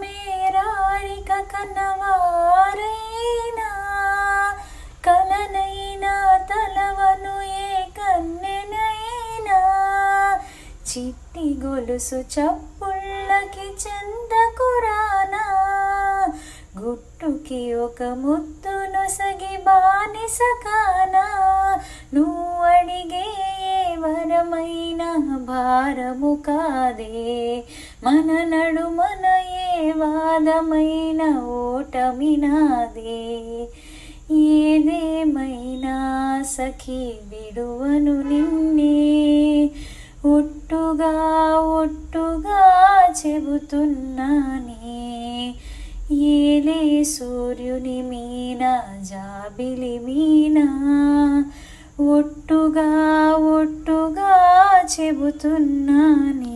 మేరారిక కన్నవారైనా కలనైనా తలవను ఏ కన్నెనైనా చిట్టి గొలుసు చప్పుళ్ళకి చెందకురానా గుట్టుకి ఒక ముద్దు నొసగి బానిస కానా నువ్వు అడిగే ఏ వరమైన భారము కాదే మన నడుమన ఏ వాదమైన ఓటమి నాదే ఏదేమైనా సఖీ విడువను నిన్నే ఒట్టుగా ఒట్టుగా చెబుతున్నానే ఏలే సూర్యుని మీన జాబిలి మీన ఒట్టుగా ఒట్టుగా చెబుతున్నానే.